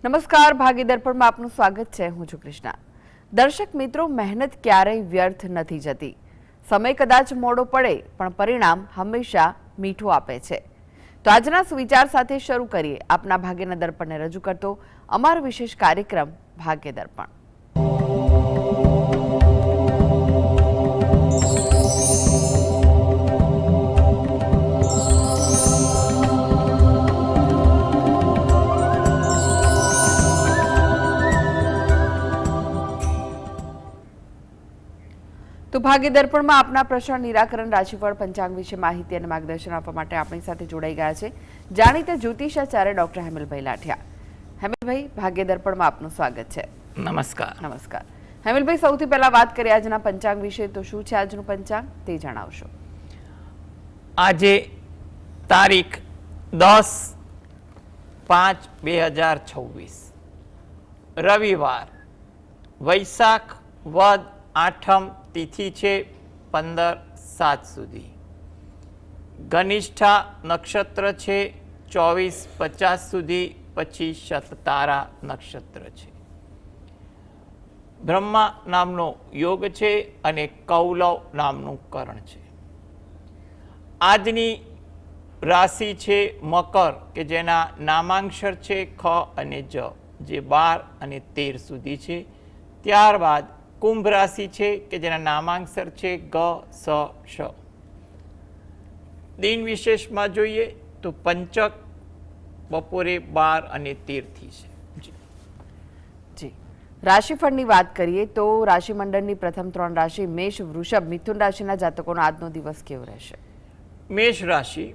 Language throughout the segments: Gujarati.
નમસ્કાર, ભાગ્ય દર્પણમાં આપનું સ્વાગત છે. હું છું કૃષ્ણા. દર્શક મિત્રો, મહેનત ક્યારેય વ્યર્થ નથી જતી. સમય કદાચ મોડો પડે પણ પરિણામ હંમેશા મીઠું આપે છે. તો આજના સુવિચાર સાથે શરૂ કરીએ આપના ભાગ્યના દર્પણને રજૂ કરતો અમારો વિશેષ કાર્યક્રમ ભાગ્ય દર્પણ. તો ભાગ્ય દર્પણમાં આપના પ્રશ્ન નિરાકરણ, રાશિફળ, પંચાંગ વિશે માહિતી અને માર્ગદર્શન આપવા માટે આપણી સાથે જોડાઈ ગયા છે જાણીતા જ્યોતિષાચાર્ય ડોક્ટર હેમલભાઈ લાઠિયા. હેમલભાઈ, ભાગ્ય દર્પણમાં આપનું સ્વાગત છે. નમસ્કાર. નમસ્કાર હેમલભાઈ, સૌથી પહેલા વાત કરીએ આજના પંચાંગ વિશે. તો શું છે આજનું પંચાંગ તે જણાવશો? આજે તારીખ 10/5/2026 રવિવાર, વૈશાખ વદ આઠમ તિથિ છે 15/7 સુધી. ધનિષ્ઠા નક્ષત્ર છે 24:50 સુધી, પછી શતતારા નક્ષત્ર છે. બ્રહ્મા નામનો યોગ છે અને કૌલવ નામનું કરણ છે. આજની રાશિ છે મકર, કે જેના નામાંક્ષર છે ખ અને જ, જે 12 અને 13 સુધી છે. ત્યારબાદ કુંભ રાશિ છે કે જેના નામાંક્ષર છે ગ, સ, શ. દિન વિશેષમાં જોઈએ તો પંચક બપોરે 12 અને 13 થી છે. જી, રાશિફળની વાત કરીએ તો રાશિમંડળની પ્રથમ 3 રાશિ મેષ, વૃષભ, મિથુન રાશિના જાતકોનો આજનો દિવસ કેવો રહેશે? મેષ રાશિ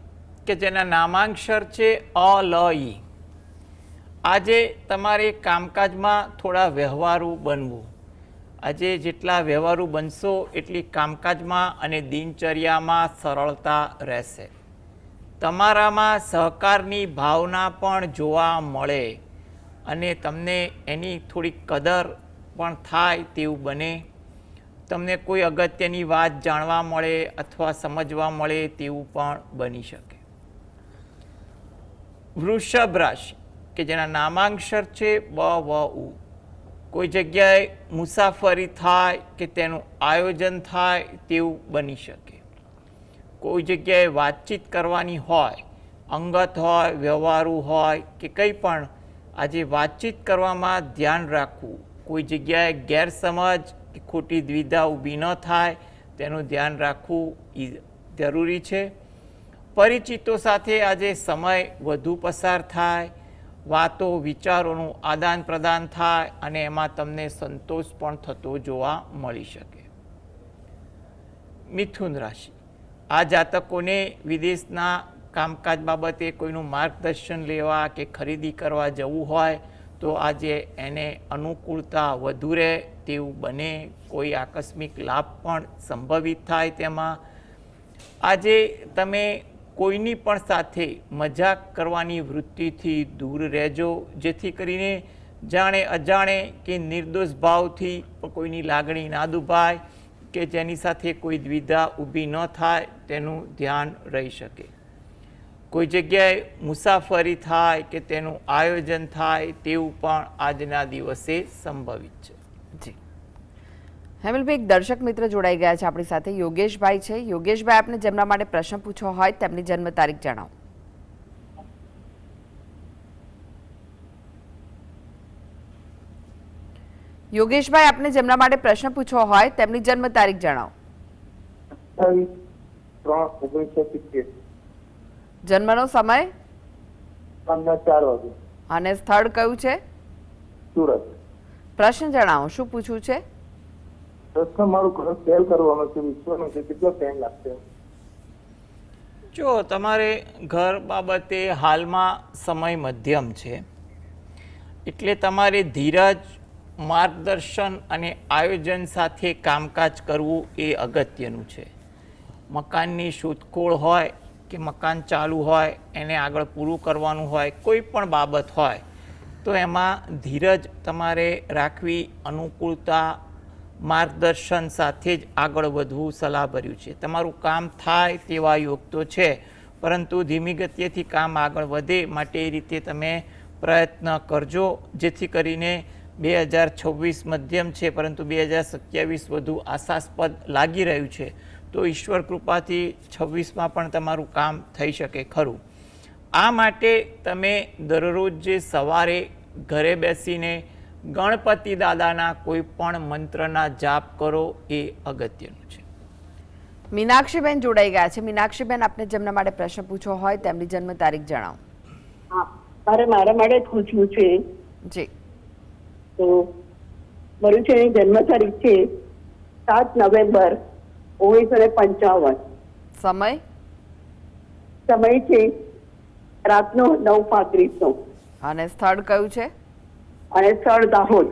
કે જેના નામાંક્ષર છે અ, લ, ઈ. આજે તમારે કામકાજમાં થોડા વ્યવહારુ બનવું. આજે જેટલા વ્યવહારુ બનશો એટલી કામકાજમાં અને દિનચર્યામાં સરળતા રહેશે. તમારામાં સહકારની ભાવના પણ જોવા મળે અને તમને એની થોડી કદર પણ થાય તેવું બને. તમને કોઈ અગત્યની વાત જાણવા મળે અથવા સમજવા મળે તેવું પણ બની શકે. વૃષભ રાશિ કે જેના નામાંક્ષર છે બ, વ, ઉ. કોઈ જગ્યાએ મુસાફરી થાય કે તેનું આયોજન થાય તેવું બની શકે. કોઈ જગ્યાએ વાતચીત કરવાની હોય, અંગત હોય, વ્યવહારુ હોય કે કંઈ પણ, આજે વાતચીત કરવામાં ધ્યાન રાખવું. કોઈ જગ્યાએ ગેરસમજ કે ખોટી દ્વિધા ઊભી ન થાય તેનું ધ્યાન રાખવું એ જરૂરી છે. પરિચિતો સાથે આજે સમય વધુ પસાર થાય, વાતો વિચારોનું આદાન પ્રદાન થાય અને એમાં તમને સંતોષ પણ થતો જોવા મળી શકે. મિથુન રાશિ, આ જાતકોને વિદેશના કામકાજ બાબતે કોઈનું માર્ગદર્શન લેવા કે ખરીદી કરવા જવું હોય તો આજે એને અનુકૂળતા વધુ રહે તેવું બને. કોઈ આકસ્મિક લાભ પણ સંભવિત થાય તેમાં. આજે તમે કોઈની પણ સાથે મજાક કરવાની વૃત્તિથી દૂર રહેજો, જેથી કરીને જાણે અજાણે કે નિર્દોષ ભાવથી કોઈની લાગણી ના દુભાય કે જેની સાથે કોઈ દ્વિધા ઊભી ન થાય તેનું ધ્યાન રહી શકે. કોઈ જગ્યાએ મુસાફરી થાય કે તેનું આયોજન થાય તેવું પણ આજના દિવસે સંભવિત છે. જી હેમલભાઈ, એક દર્શક મિત્ર જોડાઈ ગયા છે આપણી સાથે, યોગેશભાઈ છે. યોગેશભાઈ, આપને જેમના માટે પ્રશ્ન પૂછવો હોય તેમની જન્મ તારીખ જણાવો. યોગેશભાઈ, આપને જેમના માટે પ્રશ્ન પૂછવો હોય તેમની જન્મ તારીખ જણાવો. જન્મનો સમય 4 વાગે અને સ્થળ કયું છે? સુરત. પ્રશ્ન જણાવો, શું પૂછવું છે? પ્રશ્ન મારું ઘર સેલ કરવાનો છે, વિશ્વનો છે, કેટલો ટાઈમ લાગશે? જો તમારે ઘર બાબતે હાલમાં સમય મધ્યમ છે, એટલે તમારે ધીરજ, માર્ગદર્શન અને આયોજન સાથે કામકાજ કરવું એ અગત્યનું છે. મકાનની શોધખોળ હોય કે મકાન ચાલુ હોય એને આગળ પૂરું કરવાનું હોય, કોઈ પણ બાબત હોય તો એમાં ધીરજ તમારે રાખવી, અનુકૂળતા, માર્ગદર્શન સાથે જ આગળ વધવું સલાહભર્યું છે. તમારું કામ થાય તેવા યોગ તો છે, પરંતુ ધીમી ગતિએથી કામ આગળ વધે માટે એ રીતે તમે પ્રયત્ન કરજો, જેથી કરીને 2026 મધ્યમ છે પરંતુ 2027 વધુ આશાસ્પદ લાગી રહ્યું છે. તો ઈશ્વર કૃપાથી 26માં પણ તમારું કામ થઈ શકે ખરું. આ માટે તમે દરરોજ જે સવારે ઘરે બેસીને ગણપતિ દાદાના કોઈ પણ મંત્રના જાપ કરો એ અગત્યનું છે. મીનાક્ષીબેન જોડાઈ ગયા છે. મીનાક્ષીબેન, આપને જેમના માટે પ્રશ્ન પૂછવો હોય તેમની જન્મ તારીખ જણાવો. હા, મારા માટે પૂછવું છે. જી. તો મારું છે જન્મ તારીખ છે 7 નવેમ્બર 1955. સમય છે રાતનો 9:35 અને સ્થળ કયું છે? અને સ્થળ દાહોદ,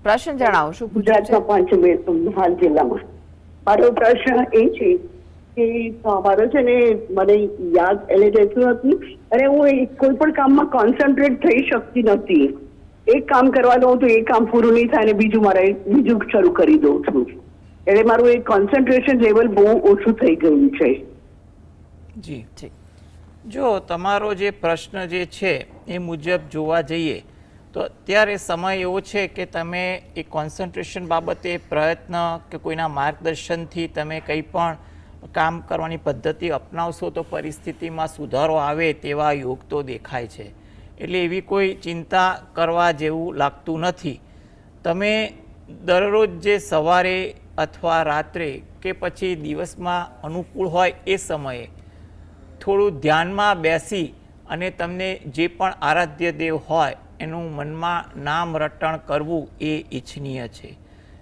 પ્રશ્ન જણાવો, શું પૂછવું ગુજરાતના છે? પંચમહાલ જિલ્લામાં. મારો પ્રશ્ન એ છે કે મારો છે ને મને યાદ એટલે રહેતું નથી અને હું કોઈ પણ કામમાં કોન્સન્ટ્રેટ થઈ શકતી નથી. એક કામ કરવાનું હતું, એ કામ પૂરું નહીં થાય અને બીજું શરૂ કરી દઉં છું. એટલે મારું એક કોન્સન્ટ્રેશન લેવલ બહુ ઓછું થઈ ગયું છે. જી જી. જો તમારો જે પ્રશ્ન જે છે એ મુજબ જોવા જઈએ તો અત્યારે સમય એવો છે કે તમે એ કોન્સન્ટ્રેશન બાબતે પ્રયત્ન કે કોઈના માર્ગદર્શનથી તમે કંઈ પણ કામ કરવાની પદ્ધતિ અપનાવશો તો પરિસ્થિતિમાં સુધારો આવે તેવા યોગ તો દેખાય છે. એટલે એવી કોઈ ચિંતા કરવા જેવું લાગતું નથી. તમે દરરોજ જે સવારે અથવા રાત્રે કે પછી દિવસમાં અનુકૂળ હોય એ સમયે થોડું ધ્યાનમાં બેસી અને તમને જે પણ આરાધ્ય દેવ હોય એનું મનમાં નામ રટણ કરવું એ ઈચ્છનીય છે.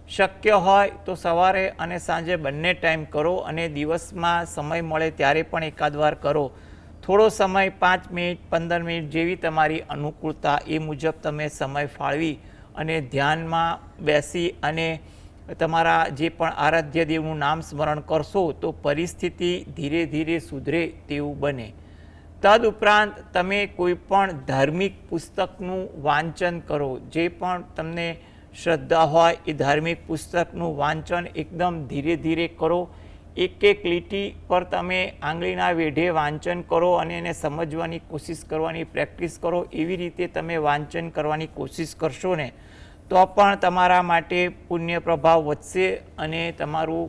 શક્ય હોય તો સવારે અને સાંજે બંને ટાઈમ કરો અને દિવસમાં સમય મળે ત્યારે પણ એકાદ વાર કરો. થોડો સમય 5 મિનિટ 15 મિનિટ જેવી તમારી અનુકૂળતા એ મુજબ તમે સમય ફાળવી અને ધ્યાનમાં બેસી અને તમારા જે પણ આરાધ્ય દેવનું નામ સ્મરણ કરશો તો પરિસ્થિતિ ધીરે ધીરે સુધરે તેવું બને. તદુપરાંત તમે કોઈ પણ ધાર્મિક પુસ્તકનું વાંચન કરો. જે પણ તમને શ્રદ્ધા હોય એ ધાર્મિક પુસ્તકનું વાંચન એકદમ ધીરે ધીરે કરો. એક એક લીટી પર તમે આંગળીના વેઢે વાંચન કરો અને એને સમજવાની કોશિશ કરવાની પ્રેક્ટિસ કરો. એવી રીતે તમે વાંચન કરવાની કોશિશ કરશો ને તો પણ તમારા માટે પુણ્ય પ્રભાવ વધશે અને તમારું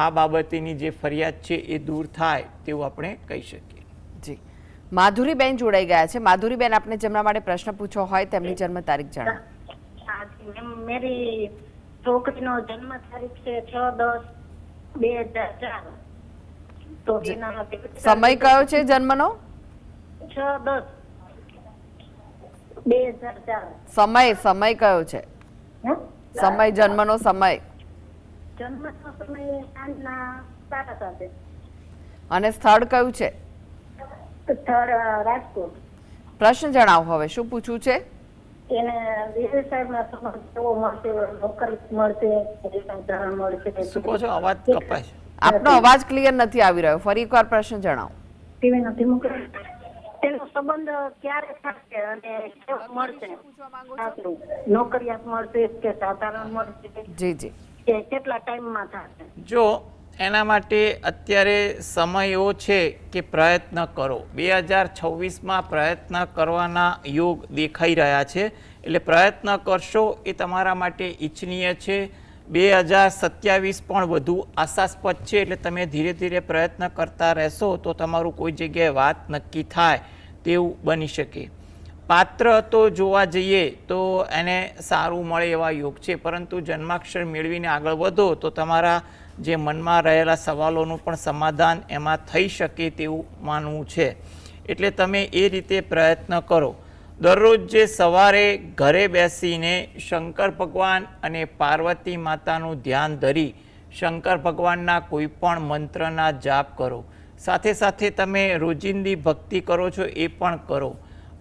આ બાબતેની જે ફરિયાદ છે એ દૂર થાય તેવું આપણે કહી શકીએ. જી. માધુરીબેન જોડાઈ ગયા છે. માધુરીબેન, આપને જેમના માટે પ્રશ્ન પૂછવો હોય તેમની જન્મ તારીખ જણાવો. मेरी છોકરીનો જન્મ તારીખ છે 6/10/2004. તો એના સમય કયો છે જન્મનો? 6/10/2004. સમય કયો છે? સમય, જન્મનો સમય. જન્મનો સમય સાંજના 7:30. અને સ્થળ કયું છે? સ્થળ રાજકોટ. પ્રશ્ન જણાવો હવે, શું પૂછવું છે? એને વ્યવસાયમાં સમજ કેવો મળશે, નોકરી મળશે, ધરણ મળશે. શું કહો છો? અવાજ કપાય છે. આપનો અવાજ ક્લિયર નથી આવી રહ્યો. ફરી એકવાર પ્રશ્ન જણાવો. ટીવી નથી મોકલે. તેનો સંબંધ ક્યારે થશે અને કેવું મળશે? નોકરિયાત મળશે કે સાધારણ મળશે? જી જી. કે કેટલા ટાઈમમાં થશે? જો એના માટે અત્યારે સમય એવો છે કે પ્રયત્ન કરો. 2026માં પ્રયત્ન કરવાના યોગ દેખાઈ રહ્યા છે. એટલે પ્રયત્ન કરશો એ તમારા માટે ઈચ્છનીય છે. 2027 પણ વધુ આશાસ્પદ છે. એટલે તમે ધીરે ધીરે પ્રયત્ન કરતા રહેશો તો તમારું કોઈ જગ્યાએ વાત નક્કી થાય તેવું બની શકે. પાત્ર તો જોવા જઈએ તો એને સારું મળે એવા યોગ છે, પરંતુ જન્માક્ષર મેળવીને આગળ વધો તો તમારા જે મનમાં રહેલા સવાલોનું પણ સમાધાન એમાં થઈ શકે તેવું માનવું છે. એટલે તમે એ રીતે પ્રયત્ન કરો. દરરોજ જે સવારે ઘરે બેસીને શંકર ભગવાન અને પાર્વતી માતાનું ધ્યાન ધરી શંકર ભગવાનના કોઈ પણ મંત્રના જાપ કરો. સાથે સાથે તમે રોજિંદી ભક્તિ કરો છો એ પણ કરો.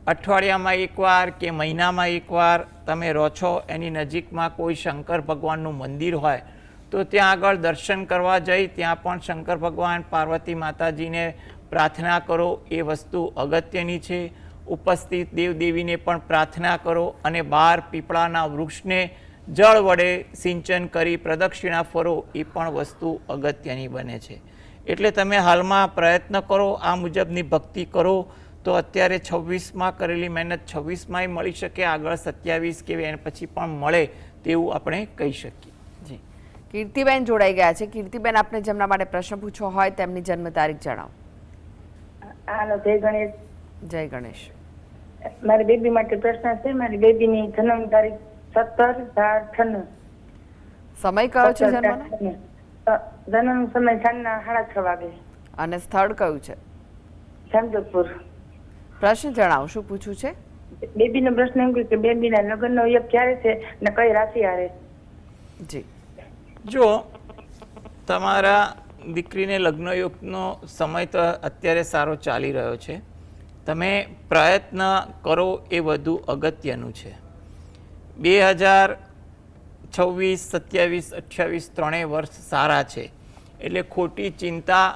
અઠવાડિયામાં એકવાર કે મહિનામાં એકવાર તમે રહો છો એની નજીકમાં કોઈ શંકર ભગવાનનું મંદિર હોય તો ત્યાં આગળ દર્શન કરવા જઈ ત્યાં પણ શંકર ભગવાન પાર્વતી માતાજીને પ્રાર્થના કરો. એ વસ્તુ અગત્યની છે. ઉપસ્થિત દેવદેવીને પણ પ્રાર્થના કરો અને બહાર પીપળાના વૃક્ષને જળ વડે સિંચન કરી પ્રદક્ષિણા ફરો. એ પણ વસ્તુ અગત્યની બને છે. એટલે તમે હાલમાં પ્રયત્ન કરો, આ મુજબની ભક્તિ કરો તો અત્યારે 26માં કરેલી મહેનત 26માંય મળી શકે, આગળ 27 કે એને પછી પણ મળે તેવું આપણે કહી શકીએ. જી, કીર્તિબેન જોડાઈ ગયા છે. કીર્તિબેન, આપને જેમના માટે પ્રશ્ન પૂછવો હોય તેમની જન્મ તારીખ જણાવો. હાલો, જય ગણેશ. જય ગણેશ. મારી બેબી માટે પ્રશ્ન છે. મારી બેબીની જન્મ તારીખ 17/4/98. સમય કયો છે જન્મનો? જન્મ સમય સાંજના 6:30 વાગે. અને સ્થળ કયું છે? જામજોધપુર. પ્રશ્ન જણાવો, શું પૂછવું છે? બેબીનો પ્રશ્ન એમ કે બેબીના લગ્નનો યોગ ક્યારે છે ને કઈ રાશિ હારે? જી, જો તમારા દીકરીને લગ્ન યોગનો સમય તો અત્યારે સારો ચાલી રહ્યો છે. તમે પ્રયત્ન કરો એ વધુ અગત્યનું છે. 2026, 27, 28 ત્રણેય વર્ષ સારા છે. એટલે ખોટી ચિંતા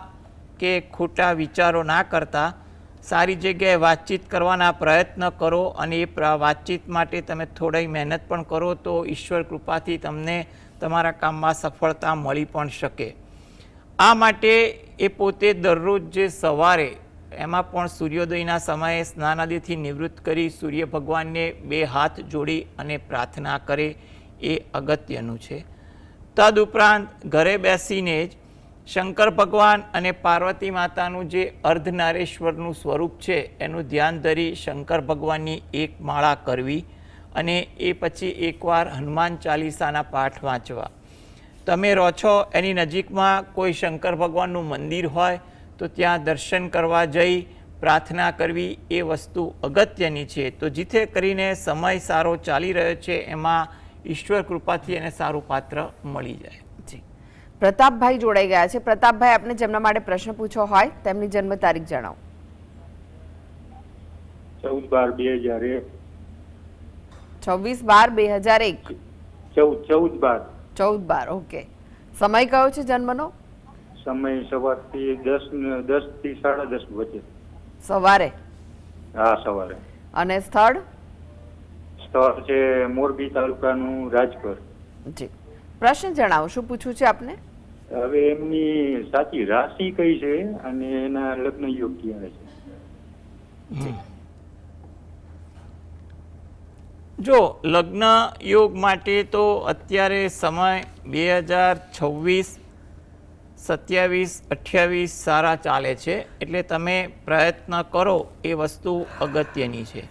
કે ખોટા વિચારો ના કરતા સારી જગ્યાએ વાતચીત કરવાના પ્રયત્ન કરો, અને એ વાતચીત માટે તમે થોડી મહેનત પણ કરો તો ઈશ્વર કૃપાથી તમને તમારા કામમાં સફળતા મળી પણ શકે. આ માટે એ પોતે દરરોજ જે સવારે, એમાં પણ સૂર્યોદયના સમયે સ્નાનાદિથી નિવૃત્ત કરી સૂર્ય ભગવાનને 2 હાથ જોડી અને પ્રાર્થના કરે એ અગત્યનું છે. તદુપરાંત ઘરે બેસીને જ શંકર ભગવાન અને પાર્વતી માતાનું જે અર્ધનારેશ્વરનું સ્વરૂપ છે એનું ધ્યાન ધરી શંકર ભગવાનની 1 માળા કરવી, અને એ પછી એકવાર હનુમાન ચાલીસાના પાઠ વાંચવા. તમે રહો છો એની નજીકમાં કોઈ શંકર ભગવાનનું મંદિર હોય તો ત્યાં દર્શન કરવા જઈ પ્રાર્થના કરવી એ વસ્તુ અગત્યની છે. તો જેથી કરીને સમય સારો ચાલી રહ્યો છે, એમાં ઈશ્વર કૃપાથી એને સારું પાત્ર મળી જાય. જી, પ્રતાપભાઈ જોડાઈ ગયા છે. પ્રતાપભાઈ, આપને જેમના માટે પ્રશ્ન પૂછવો હોય તેમની જન્મ તારીખ જણાવો. 14/12/2001. 26/12/2001. 14/12. 14/12. ઓકે. સમય કયો છે જન્મનો? સમય સવારથી 10 થી 10:30 વચ્ચે. સવારે? હા, સવારે. અને સ્થળ? સ્થળ છે મોરબી તાલુકાનું રાજપર. જી, પ્રશ્ન જણાવો, શું પૂછવું છે આપને? હવે એમની સાચી રાશિ કઈ છે અને એના લગ્ન યોગ ક્યારે છે? જો લગ્ન યોગ માટે તો અત્યારે સમય 2026, 27, 28 સારા ચાલે છે. એટલે તમે પ્રયત્ન કરો એ વસ્તુ અગત્યની છે.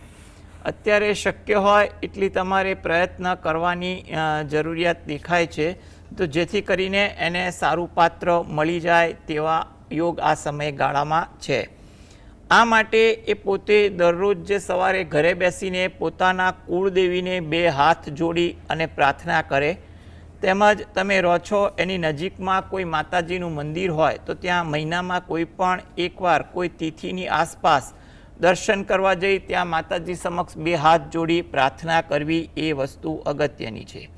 અત્યારે શક્ય હોય એટલી તમારે પ્રયત્ન કરવાની જરૂરિયાત દેખાય છે, તો જેથી કરીને એને સારું પાત્ર મળી જાય તેવા યોગ આ સમયગાળામાં છે. આ માટે એ પોતે દરરોજ જે સવારે ઘરે બેસીને પોતાના કુળદેવીને 2 હાથ જોડી અને પ્રાર્થના કરે, તેમજ તમે રહો છો એની નજીકમાં કોઈ માતાજીનું મંદિર હોય તો ત્યાં મહિનામાં કોઈ પણ એકવાર કોઈ તિથિની આસપાસ દર્શન કરવા જઈ ત્યાં માતાજી સમક્ષ 2 હાથ જોડી પ્રાર્થના કરવી એ વસ્તુ અગત્યની છે.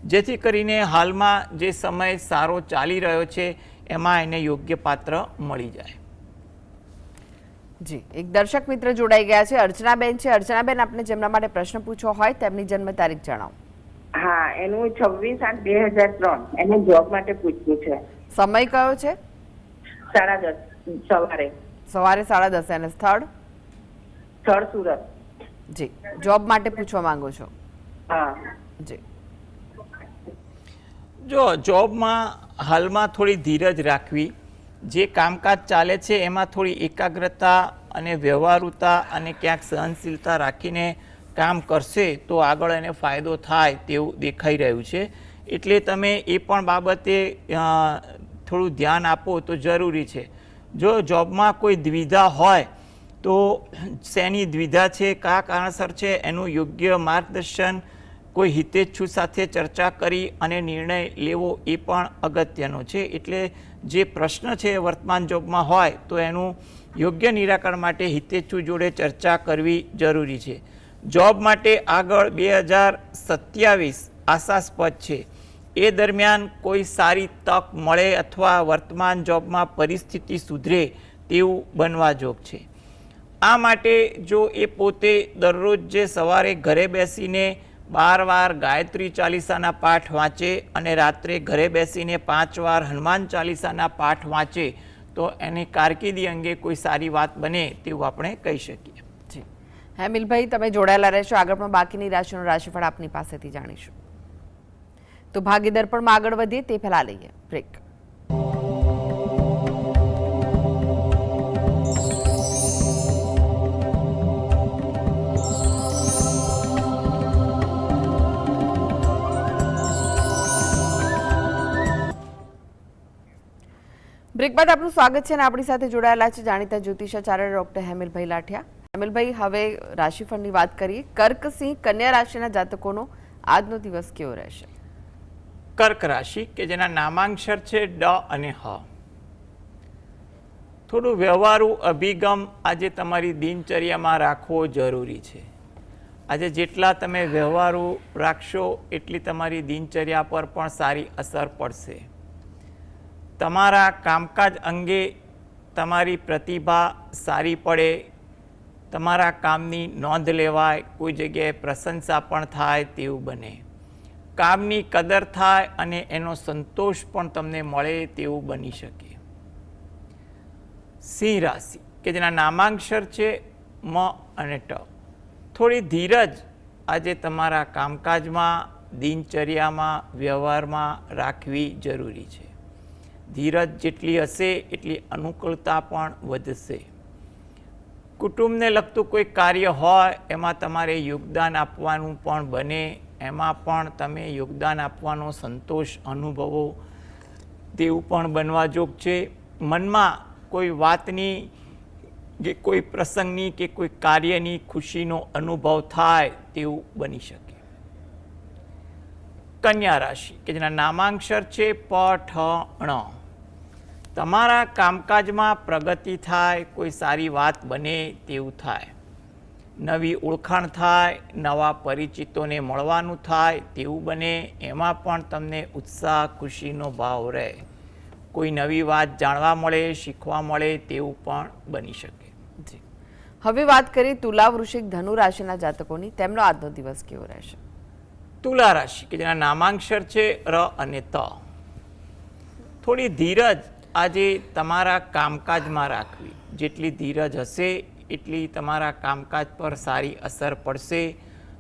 જેથી કરીને હાલમાં જે સમય સારો ચાલી રહ્યો છે એમાં એને યોગ્ય પાત્ર મળી જાય. જી, એક દર્શક મિત્ર જોડાઈ ગયા છે. અર્ચનાબેન છે. અર્ચનાબેન, આપને જેમના માટે પ્રશ્ન પૂછવો હોય તેમની જન્મ તારીખ જણાવો. હા, એનું 26/8/2003. એને જોબ માટે પૂછવું છે. સમય કયો છે? 10:30 સવારે. સવારે 10:30. અને સ્થળ? સ્થળ સુરત. જી, જોબ માટે પૂછવા માંગો છો? હા. જી, જો જોબમાં હાલમાં થોડી ધીરજ રાખવી. જે કામકાજ ચાલે છે એમાં થોડી એકાગ્રતા અને વ્યવહારુતા અને ક્યાંક સહનશીલતા રાખીને કામ કરશે તો આગળ એને ફાયદો થાય તેવું દેખાઈ રહ્યું છે. એટલે તમે એ પણ બાબતે થોડું ધ્યાન આપો તો જરૂરી છે. જો જોબમાં કોઈ દ્વિધા હોય તો શેની દ્વિધા છે, કયા કારણસર છે, એનું યોગ્ય માર્ગદર્શન કોઈ હિતેચ્છુ સાથે ચર્ચા કરી અને નિર્ણય લેવો એ પણ અગત્યનો છે. એટલે જે પ્રશ્ન છે વર્તમાન જોબમાં હોય તો એનું યોગ્ય નિરાકરણ માટે હિતેચ્છુ જોડે ચર્ચા કરવી જરૂરી છે. જોબ માટે આગળ 2027 આશાસ્પદ છે. એ દરમિયાન કોઈ સારી તક મળે અથવા વર્તમાન જોબમાં પરિસ્થિતિ સુધરે તેવું બનવા જોગ છે. આ માટે જો એ પોતે દરરોજ જે સવારે ઘરે બેસીને 12 વાર ગાયત્રી ચાલીસાના પાઠ વાંચે અને રાત્રે ઘરે બેસીને 5 વાર હનુમાન ચાલીસાના પાઠ વાંચે તો એની કારકિર્દી અંગે કોઈ સારી વાત બને તેવું આપણે કહી શકીએ. જી હેમિલભાઈ, તમે જોડાયેલા રહેશો. આગળ પણ બાકીની રાશિનું રાશિફળ આપની પાસેથી જાણીશું. તો ભાગીદાર પણ આગળ વધીએ તે પહેલા લઈએ બ્રેક. બ્રેક બાદ આપનું સ્વાગત છે અને આપણી સાથે જોડાયેલા છે જાણીતા જ્યોતિષાચાર્ય ડોક્ટર હેમિલભાઈ લાઠિયા. હેમિલભાઈ, હવે રાશિફળની વાત કરીએ. કર્ક, સિંહ, કન્યા રાશિના જાતકોનો આજનો દિવસ કેવો રહેશે? કર્ક રાશિ કે જેના નામાંક્ષર છે ડ અને હ. થોડું વ્યવહારુ અભિગમ આજે તમારી દિનચર્યામાં રાખવો જરૂરી છે. આજે જેટલા તમે વ્યવહારુ રાખશો એટલી તમારી દિનચર્યા પર પણ સારી અસર પડશે. તમારા કામકાજ અંગે તમારી પ્રતિભા સારી પડે, તમારા કામની નોંધ લેવાય, કોઈ જગ્યાએ પ્રશંસા પણ થાય તેવું બને, કામની કદર થાય અને એનો સંતોષ પણ તમને મળે તેવું બની શકે. સિંહ રાશિ કે જેના નામાંક્ષર છે મ અને ટ. થોડી ધીરજ આજે તમારા કામકાજમાં, દિનચર્યામાં, વ્યવહારમાં રાખવી જરૂરી છે. ધીરજ જેટલી હશે એટલી અનુકૂળતા પણ વધશે. કુટુંબને લગતું કોઈ કાર્ય હોય એમાં તમારે યોગદાન આપવાનું પણ બને, એમાં પણ તમે યોગદાન આપવાનો સંતોષ અનુભવો તેવું પણ બનવા જોગ છે. મનમાં કોઈ વાતની કે કોઈ પ્રસંગની કે કોઈ કાર્યની ખુશીનો અનુભવ થાય તેવું બની શકે. કન્યા રાશિ કે જેના નામાંક્ષર છે પ, ઠ, ણ. તમારા કામકાજમાં પ્રગતિ થાય, કોઈ સારી વાત બને તેવું થાય, નવી ઓળખાણ થાય, નવા પરિચિતોને મળવાનું થાય તેવું બને, એમાં પણ તમને ઉત્સાહ, ખુશીનો ભાવ રહે. કોઈ નવી વાત જાણવા મળે, શીખવા મળે તેવું પણ બની શકે. જી, હવે વાત કરીએ તુલા, વૃશ્ચિક, ધનુ રાશિના જાતકોની. તેમનો આજનો દિવસ કેવો રહેશે? તુલા રાશિ કે જેના નામાંક્ષર છે ર અને ત. થોડી ધીરજ આજે તમારા કામકાજમાં રાખવી. જેટલી ધીરજ હશે એટલી તમારા કામકાજ પર સારી અસર પડશે.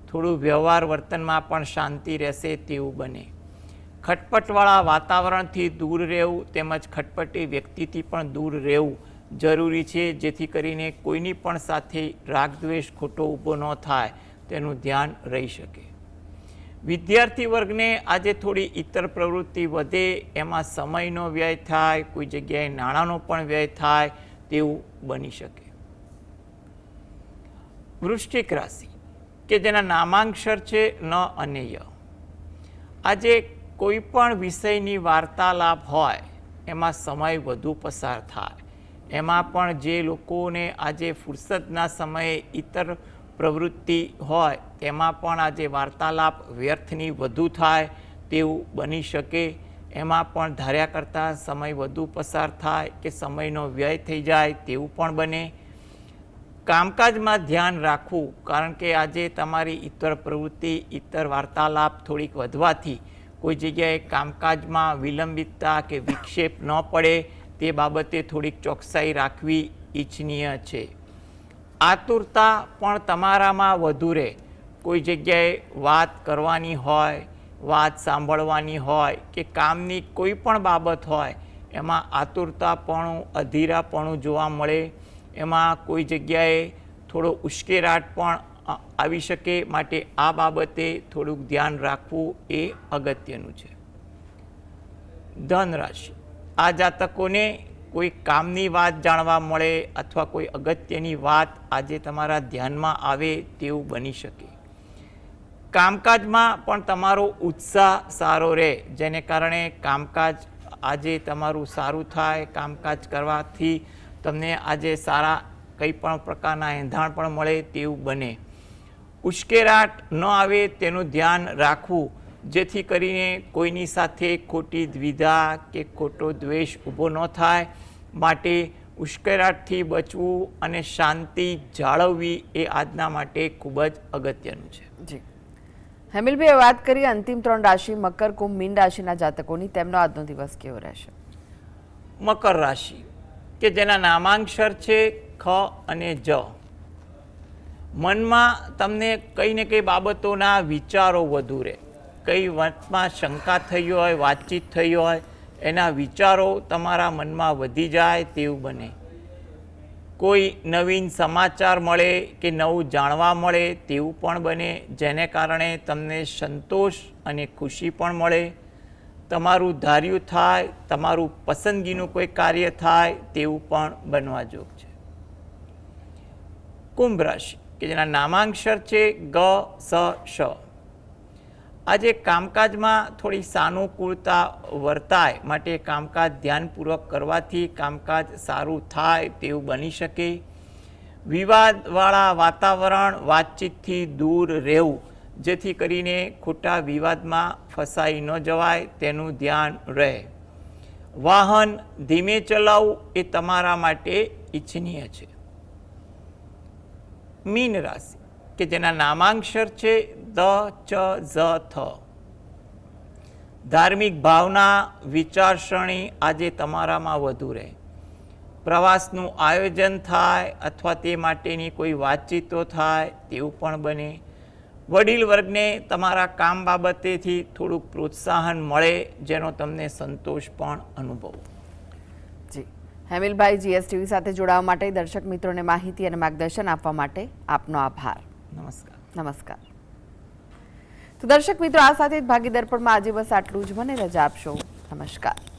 થોડું વ્યવહાર વર્તનમાં પણ શાંતિ રહેશે તેવું બને. ખટપટવાળા વાતાવરણથી દૂર રહેવું તેમજ ખટપટી વ્યક્તિથી પણ દૂર રહેવું જરૂરી છે, જેથી કરીને કોઈની પણ સાથે રાગદ્વેષ ખોટો ઊભો ન થાય તેનું ધ્યાન રહી શકે. વિદ્યાર્થી વર્ગને આજે થોડી ઇતર પ્રવૃત્તિ વધે, એમાં સમયનો વ્યય થાય, કોઈ જગ્યાએ નાણાંનો પણ વ્યય થાય તેવું બની શકે. વૃશ્ચિક રાશિ કે જેના નામાંક્ષર છે ન અને ય. આજે કોઈ પણ વિષયની વાર્તાલાપ હોય એમાં સમય વધુ પસાર થાય. એમાં પણ જે લોકોને આજે ફુરસદના સમયે ઇતર પ્રવૃત્તિ હોય તેમાં પણ આજે વાર્તાલાપ વ્યર્થની વધુ થાય તેવું બની શકે. એમાં પણ ધાર્યા કરતાં સમય વધુ પસાર થાય કે સમયનો વ્યય થઈ જાય તેવું પણ બને. કામકાજમાં ધ્યાન રાખવું, કારણ કે આજે તમારી ઇતર પ્રવૃત્તિ, ઇતર વાર્તાલાપ થોડીક વધવાથી કોઈ જગ્યાએ કામકાજમાં વિલંબિતતા કે વિક્ષેપ ન પડે તે બાબતે થોડીક ચોકસાઈ રાખવી ઈચ્છનીય છે. આતુરતા પણ તમારામાં વધુ રહે. કોઈ જગ્યાએ વાત કરવાની હોય, વાત સાંભળવાની હોય કે કામની કોઈ પણ બાબત હોય એમાં આતુરતાપણું, અધીરાપણું જોવા મળે. એમાં કોઈ જગ્યાએ થોડો ઉશ્કેરાટ પણ આવી શકે, માટે આ બાબતે થોડુંક ધ્યાન રાખવું એ અગત્યનું છે. ધન રાશિ, આ જાતકોને કોઈ કામની વાત જાણવા મળે અથવા કોઈ અગત્યની વાત આજે તમારા ધ્યાનમાં આવે તેવું બની શકે. કામકાજમાં પણ તમારો ઉત્સાહ સારો રહે, જેને કારણે કામકાજ આજે તમારું સારું થાય. કામકાજ કરવાથી તમને આજે સારા કંઈ પણ પ્રકારના એંધાણ પણ મળે તેવું બને. ઉશ્કેરાટ ન આવે તેનું ધ્યાન રાખવું, જેથી કરીને કોઈની સાથે ખોટી દ્વિધા કે ખોટો દ્વેષ ઊભો ન થાય. માટે ઉશ્કેરાટથી બચવું અને શાંતિ જાળવવી એ આજના માટે ખૂબ જ અગત્યનું છે. જી હેમિલભાઈ, વાત કરીએ અંતિમ 3 રાશિ મકર, કુંભ, મીન રાશિના જાતકોની. તેમનો આજનો દિવસ કેવો રહેશે? મકર રાશિ કે જેના નામાંક્ષર છે ખ અને જ. મનમાં તમને કંઈ ને કંઈ બાબતોના વિચારો વધુ રહે. કઈ વાતમાં શંકા થઈ હોય, વાતચીત થઈ હોય, એના વિચારો તમારા મનમાં વધી જાય તેવું બને. કોઈ નવીન સમાચાર મળે કે નવું જાણવા મળે તેવું પણ બને, જેને કારણે તમને સંતોષ અને ખુશી પણ મળે. તમારું ધાર્યું થાય, તમારું પસંદગીનું કોઈ કાર્ય થાય તેવું પણ બનવા જોગ છે. કુંભ રાશિ કે જેના નામાંક્ષર છે ગ, સ, શ. આજે કામકાજમાં થોડી સાનુકૂળતા વર્તાય માટે કામકાજ ધ્યાનપૂર્વક કરવાથી કામકાજ સારું થાય તેવું બની શકે. વિવાદવાળા વાતાવરણ, વાતચીતથી દૂર રહેવું, જેથી કરીને ખોટા વિવાદમાં ફસાઈ ન જવાય તેનું ધ્યાન રહે. વાહન ધીમે ચલાવવું એ તમારા માટે ઈચ્છનીય છે. મીન રાશિ કે જેના નામાંક્ષર છે દ, ચ, ઝ, થ. ધાર્મિક ભાવના, વિચારસરણી આજે તમારામાં વધુ રહે. પ્રવાસનું આયોજન થાય અથવા તે માટેની કોઈ વાતચીતો થાય તેવું પણ બને. વડીલ વર્ગને તમારા કામ બાબતેથી થોડુંક પ્રોત્સાહન મળે, જેનો તમને સંતોષ પણ અનુભવો. જી હેમિલભાઈ, જીએસટીવી સાથે જોડાવા માટે, દર્શક મિત્રોને માહિતી અને માર્ગદર્શન આપવા માટે આપનો આભાર. નમસ્કાર. નમસ્કાર. તો દર્શક મિત્રો, આ સાથે જ ભાગીદાર પણ આજે બસ આટલું જ. મને રજા આપશો. નમસ્કાર.